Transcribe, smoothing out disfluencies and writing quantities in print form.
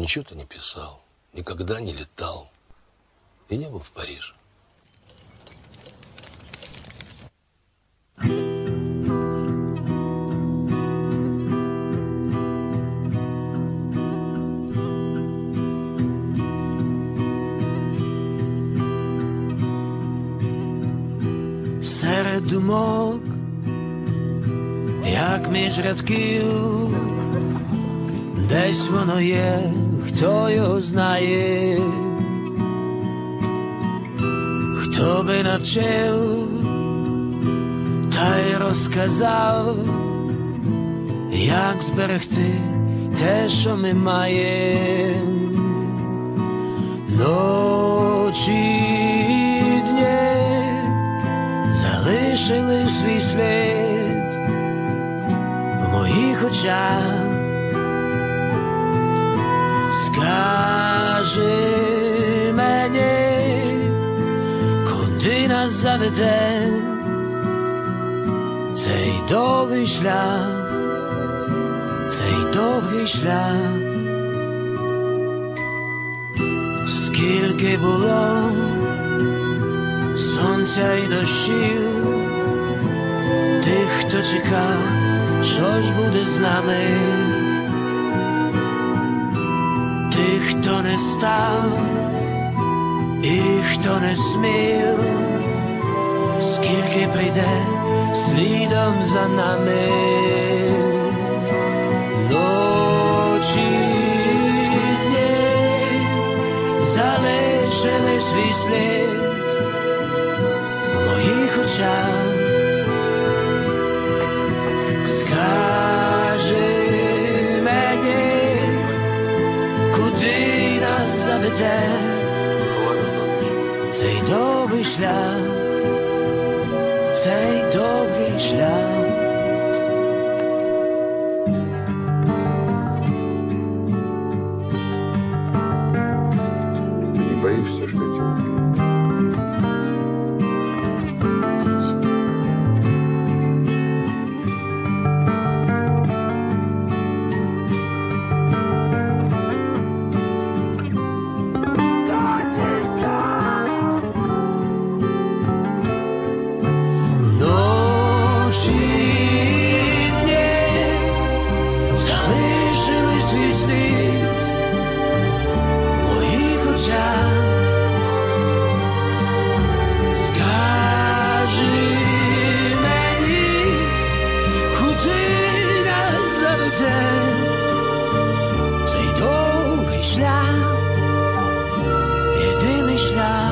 Ничего ты не писал, никогда не летал и не был в Париже. Серед думок, як між рядків, десь воно є, хто його знає, хто би навчив, та й розказав, як зберегти те, що ми маємо. Ночі і дні залишили свій слід в моїх очах. Скажи мені, куди нас заведе цей довгий шлях, цей довгий шлях. Скільки було сонця й дощів, тих, хто чекав, що ж буде з нами, тих, хто не став і хто не смів, скільки прийде слідом за нами. Ночі і дні залишили свій слід в моїх очах. Скажи мені, куди нас заведе цей довгий шлях, цей довгий шлях. Ты не боишься, что я тебя убью? Ночі і дні залишили свій слід в моїх очах. Скажи мені, куди нас заведе цей довгий шлях, єдиний шлях.